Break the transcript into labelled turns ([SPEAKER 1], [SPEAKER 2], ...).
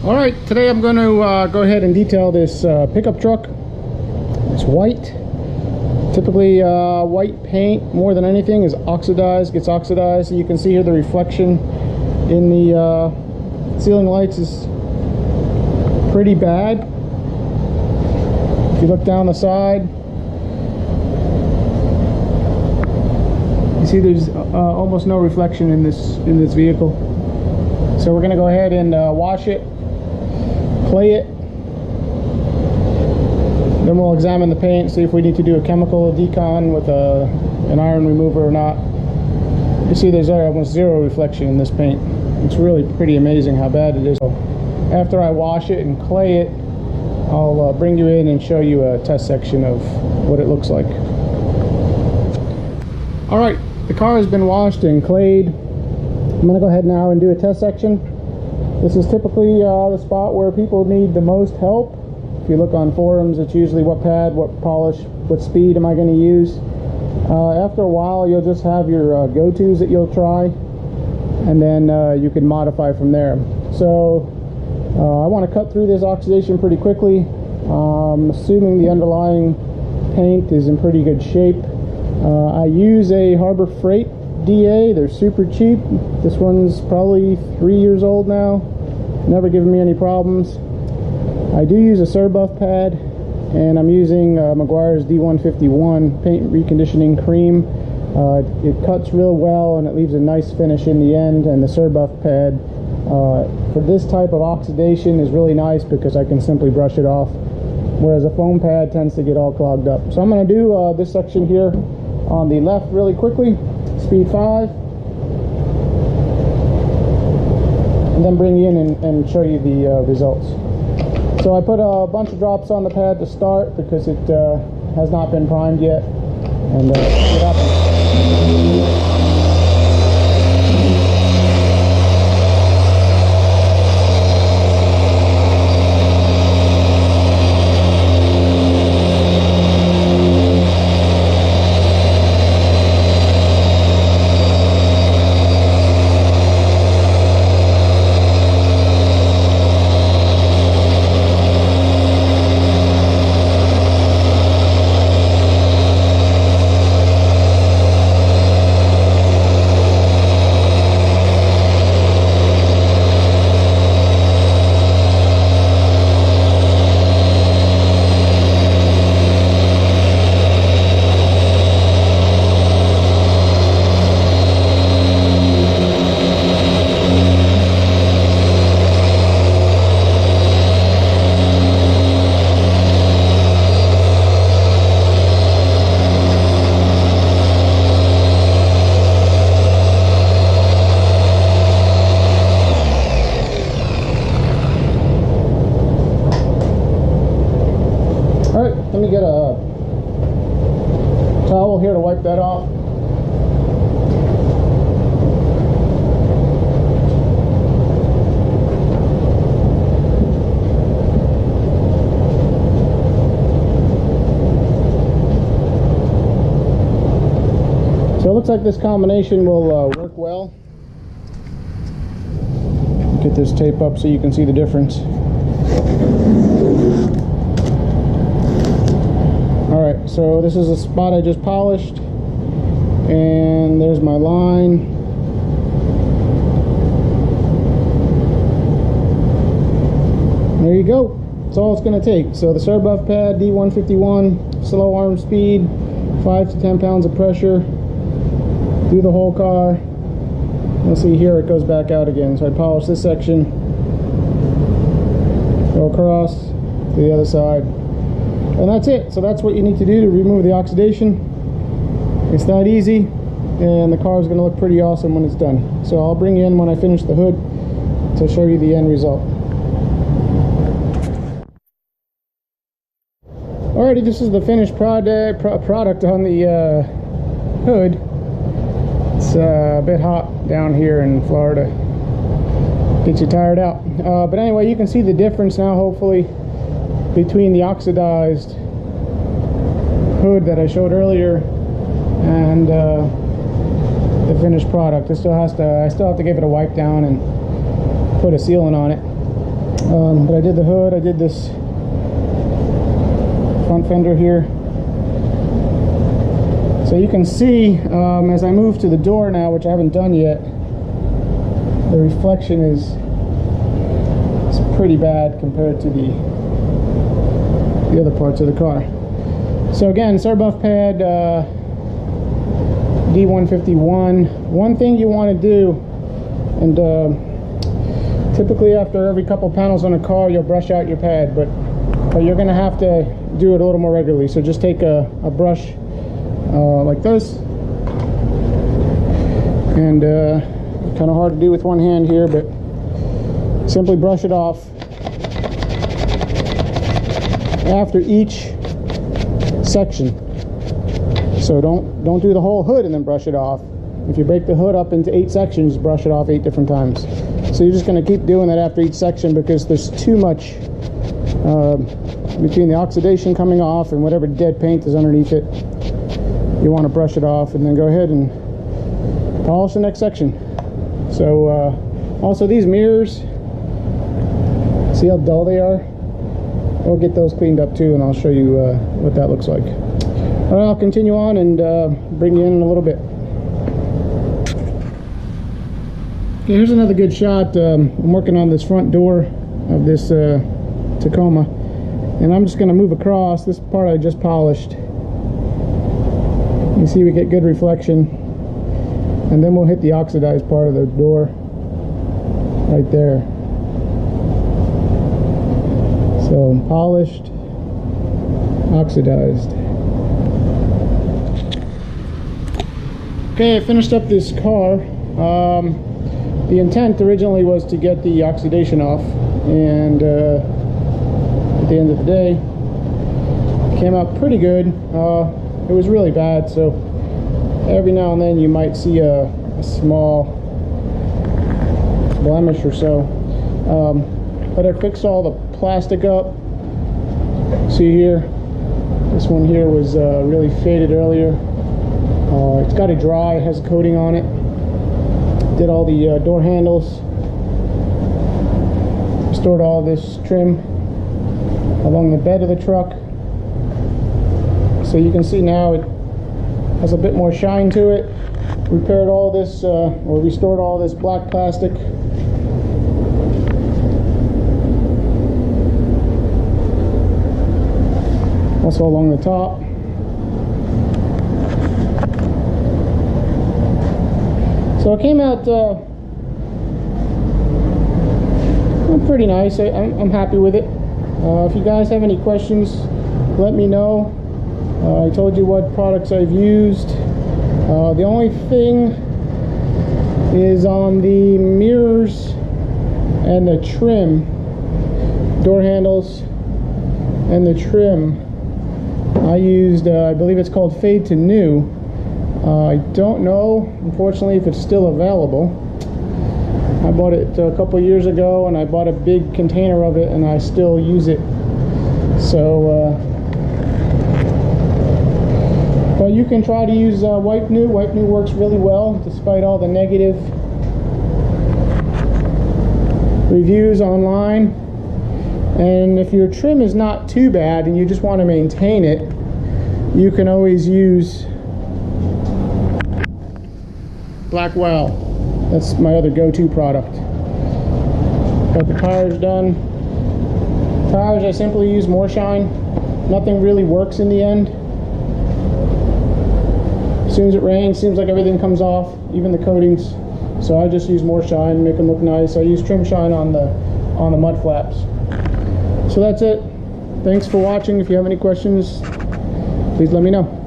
[SPEAKER 1] All right, today I'm going to go ahead and detail this pickup truck. It's white. Typically white paint, more than anything, is oxidized, gets oxidized. So you can see here the reflection in the ceiling lights is pretty bad. If you look down the side, you see there's almost no reflection in this vehicle. So we're going to go ahead and wash it, clay it, then we'll examine the paint, see if we need to do a chemical decon with an iron remover or not. You see there's almost zero reflection in this paint. It's really pretty amazing how bad it is. So after I wash it and clay it, I'll bring you in and show you a test section of what it looks like. Alright, the car has been washed and clayed. I'm going to go ahead now and do a test section. This is typically the spot where people need the most help. If you look on forums, it's usually what pad, what polish, what speed am I going to use. After a while, you'll just have your go-tos that you'll try, and then you can modify from there. So I want to cut through this oxidation pretty quickly. Assuming the underlying paint is in pretty good shape. I use a Harbor Freight DA. They're super cheap. This one's probably 3 years old now. Never given me any problems. I do use a Surbuf pad, and I'm using Meguiar's D151 paint reconditioning cream. It cuts real well and it leaves a nice finish in the end, and the Surbuf pad for this type of oxidation is really nice because I can simply brush it off, whereas a foam pad tends to get all clogged up. So I'm going to do this section here on the left really quickly, speed 5, and then bring you in and show you the results. So I put a bunch of drops on the pad to start because it has not been primed yet, and see what happens. Let me get a towel here to wipe that off. So it looks like this combination will work well. Get this tape up so you can see the difference. Alright, so this is a spot I just polished, and there's my line. There you go. That's all it's going to take. So the Surbuf pad, D151, slow arm speed, 5 to 10 pounds of pressure, through the whole car. You'll see here it goes back out again. So I polish this section, go across to the other side. And that's it. So that's what you need to do to remove the oxidation. It's that easy, and the car is going to look pretty awesome when it's done. So I'll bring you in when I finish the hood to show you the end result. Alrighty, this is the finished product on the hood. It's a bit hot down here in Florida. Gets you tired out. But anyway, you can see the difference now, hopefully, between the oxidized hood that I showed earlier and the finished product. I still have to give it a wipe down and put a sealant on it. But I did the hood, I did this front fender here. So you can see as I move to the door now, which I haven't done yet, the reflection is pretty bad compared to the other parts of the car. So again, Surbuf pad D151. One thing you want to do, and typically after every couple panels on a car you'll brush out your pad, but you're going to have to do it a little more regularly. So just take a brush like this, and kind of hard to do with one hand here, but simply brush it off after each section. So don't do the whole hood and then brush it off. If you break the hood up into 8 sections, brush it off 8 different times. So you're just going to keep doing that after each section, because there's too much between the oxidation coming off and whatever dead paint is underneath it. You want to brush it off and then go ahead and polish the next section. So also these mirrors, see how dull they are? We'll get those cleaned up too, and I'll show you what that looks like. All right, I'll continue on and bring you in a little bit. Okay, here's another good shot. I'm working on this front door of this Tacoma, and I'm just going to move across this part I just polished. You see we get good reflection, and then we'll hit the oxidized part of the door right there. So polished, oxidized. Okay, I finished up this car. The intent originally was to get the oxidation off, and at the end of the day, it came out pretty good. It was really bad, so every now and then you might see a small blemish or so. But I fixed all the plastic up. See here, this one here was really faded earlier. It's got to dry, it has a coating on it. Did all the door handles, restored all this trim along the bed of the truck. So you can see now it has a bit more shine to it. Repaired all this, or restored all this black plastic. Also along the top. So it came out pretty nice. I'm happy with it. If you guys have any questions, let me know. I told you what products I've used. The only thing is on the mirrors and the trim, door handles and the trim, I used, I believe it's called Fade to New. I don't know, unfortunately, if it's still available. I bought it a couple years ago, and I bought a big container of it, and I still use it. So, but you can try to use Wipe New. Wipe New works really well, despite all the negative reviews online. And if your trim is not too bad and you just want to maintain it, you can always use Black Wow. That's my other go-to product. Got the tires done. Tires, I simply use More Shine. Nothing really works in the end. As soon as it rains, seems like everything comes off, even the coatings. So I just use More Shine, make them look nice. I use Trim Shine on the mud flaps. So that's it. Thanks for watching. If you have any questions, please let me know.